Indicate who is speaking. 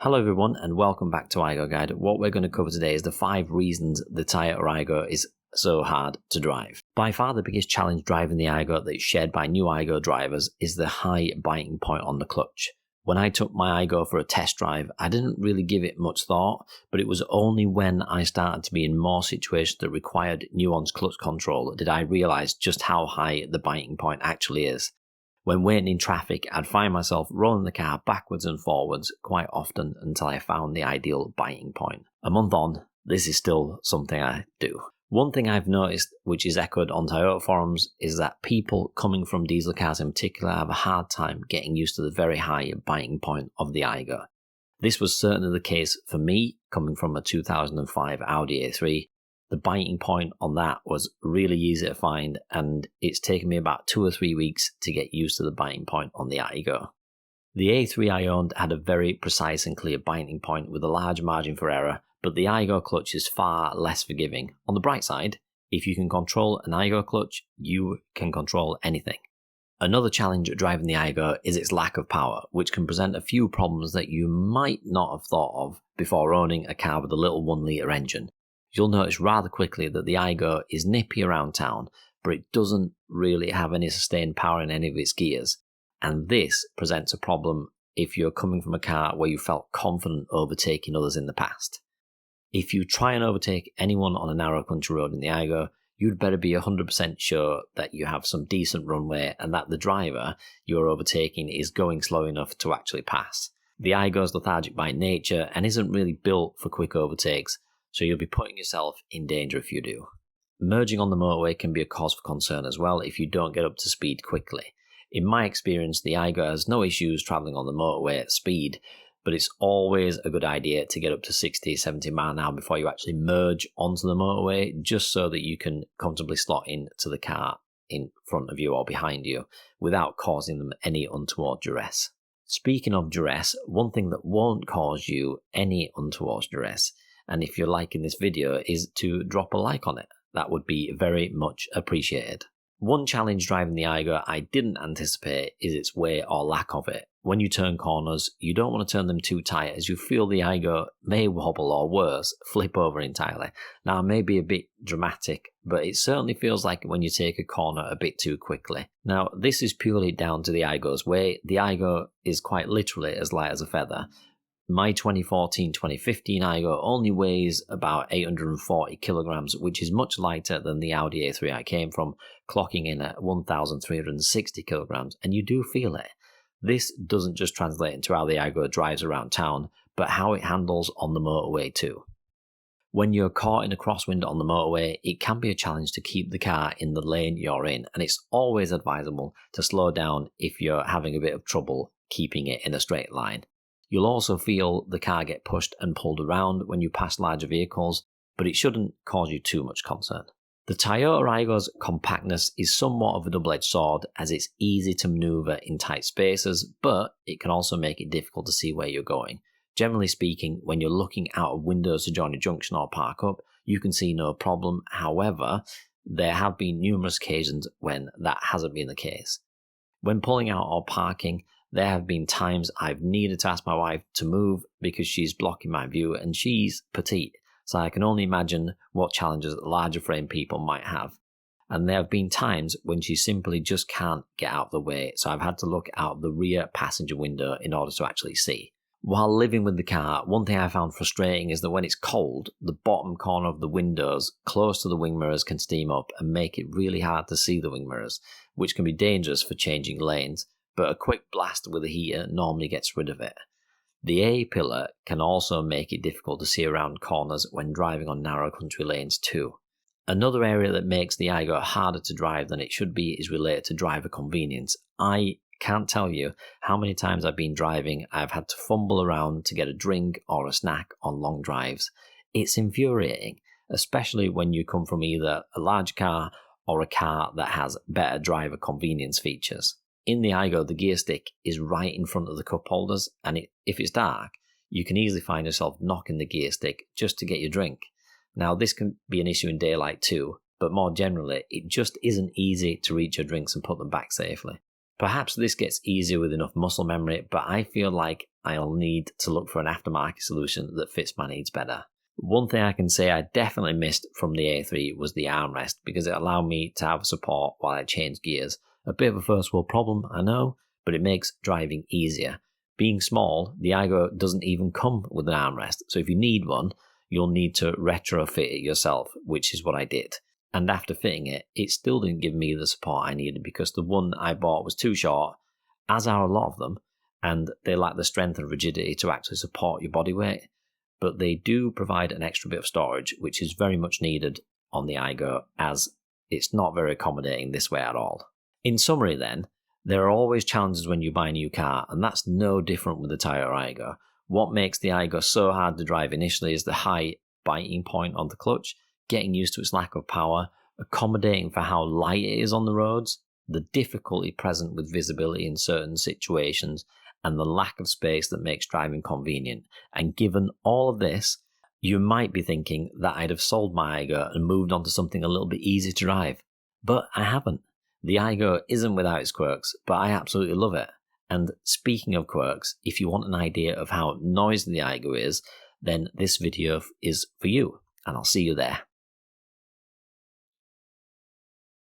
Speaker 1: Hello everyone and welcome back to Aygo Guide. What we're going to cover today is the 5 reasons the Toyota Aygo is so hard to drive. By far the biggest challenge driving the Aygo that's shared by new Aygo drivers is the high biting point on the clutch. When I took my Aygo for a test drive, I didn't really give it much thought, but it was only when I started to be in more situations that required nuanced clutch control did I realise just how high the biting point actually is. When waiting in traffic, I'd find myself rolling the car backwards and forwards quite often until I found the ideal biting point. A month on, this is still something I do. One thing I've noticed, which is echoed on Toyota forums, is that people coming from diesel cars in particular have a hard time getting used to the very high biting point of the Aygo. This was certainly the case for me, coming from a 2005 Audi A3. The biting point on that was really easy to find, and it's taken me about 2 or 3 weeks to get used to the biting point on the Aygo. The A3 I owned had a very precise and clear biting point with a large margin for error, but the Aygo clutch is far less forgiving. On the bright side, if you can control an Aygo clutch, you can control anything. Another challenge driving the Aygo is its lack of power, which can present a few problems that you might not have thought of before owning a car with a little 1-litre engine. You'll notice rather quickly that the Aygo is nippy around town, but it doesn't really have any sustained power in any of its gears. And this presents a problem if you're coming from a car where you felt confident overtaking others in the past. If you try and overtake anyone on a narrow country road in the Aygo, you'd better be 100% sure that you have some decent runway and that the driver you're overtaking is going slow enough to actually pass. The Aygo is lethargic by nature and isn't really built for quick overtakes, so you'll be putting yourself in danger if you do. Merging on the motorway can be a cause for concern as well if you don't get up to speed quickly. In my experience, the Aygo has no issues travelling on the motorway at speed, but it's always a good idea to get up to 60-70 miles an hour before you actually merge onto the motorway, just so that you can comfortably slot into the car in front of you or behind you without causing them any untoward duress. Speaking of duress, one thing that won't cause you any untoward duress, and if you're liking this video, is to drop a like on it. That would be very much appreciated. One challenge driving the Aygo I didn't anticipate is its weight or lack of it. When you turn corners, you don't want to turn them too tight as you feel the Aygo may wobble or worse, flip over entirely. Now, it may be a bit dramatic, but it certainly feels like when you take a corner a bit too quickly. Now, this is purely down to the Aygo's weight. The Aygo is quite literally as light as a feather. My 2014-2015 Aygo only weighs about 840 kilograms, which is much lighter than the Audi A3 I came from, clocking in at 1,360 kilograms, and you do feel it. This doesn't just translate into how the Aygo drives around town, but how it handles on the motorway too. When you're caught in a crosswind on the motorway, it can be a challenge to keep the car in the lane you're in, and it's always advisable to slow down if you're having a bit of trouble keeping it in a straight line. You'll also feel the car get pushed and pulled around when you pass larger vehicles, but it shouldn't cause you too much concern. The Toyota Aygo's compactness is somewhat of a double-edged sword, as it's easy to maneuver in tight spaces, but it can also make it difficult to see where you're going. Generally speaking, when you're looking out of windows to join a junction or park up, you can see no problem. However, there have been numerous occasions when that hasn't been the case. When pulling out or parking, there have been times I've needed to ask my wife to move because she's blocking my view, and she's petite, so I can only imagine what challenges larger frame people might have. And there have been times when she simply just can't get out of the way, so I've had to look out the rear passenger window in order to actually see. While living with the car, one thing I found frustrating is that when it's cold, the bottom corner of the windows close to the wing mirrors can steam up and make it really hard to see the wing mirrors, which can be dangerous for changing lanes, but a quick blast with a heater normally gets rid of it. The A-pillar can also make it difficult to see around corners when driving on narrow country lanes too. Another area that makes the Aygo harder to drive than it should be is related to driver convenience. I can't tell you how many times I've been driving, I've had to fumble around to get a drink or a snack on long drives. It's infuriating, especially when you come from either a large car or a car that has better driver convenience features. In the Aygo, the gear stick is right in front of the cup holders, and if it's dark, you can easily find yourself knocking the gear stick just to get your drink. Now, this can be an issue in daylight too, but more generally, it just isn't easy to reach your drinks and put them back safely. Perhaps this gets easier with enough muscle memory, but I feel like I'll need to look for an aftermarket solution that fits my needs better. One thing I can say I definitely missed from the A3 was the armrest, because it allowed me to have support while I changed gears. A bit of a first world problem, I know, but it makes driving easier. Being small, the Aygo doesn't even come with an armrest, so if you need one, you'll need to retrofit it yourself, which is what I did. And after fitting it, it still didn't give me the support I needed, because the one I bought was too short, as are a lot of them, and they lack the strength and rigidity to actually support your body weight. But they do provide an extra bit of storage, which is very much needed on the Aygo, as it's not very accommodating this way at all. In summary then, there are always challenges when you buy a new car, and that's no different with the Toyota Aygo. What makes the Aygo so hard to drive initially is the high biting point on the clutch, getting used to its lack of power, accommodating for how light it is on the roads, the difficulty present with visibility in certain situations, and the lack of space that makes driving convenient. And given all of this, you might be thinking that I'd have sold my Aygo and moved on to something a little bit easier to drive. But I haven't. The Aygo isn't without its quirks, but I absolutely love it. And speaking of quirks, if you want an idea of how noisy the Aygo is, then this video is for you, and I'll see you there.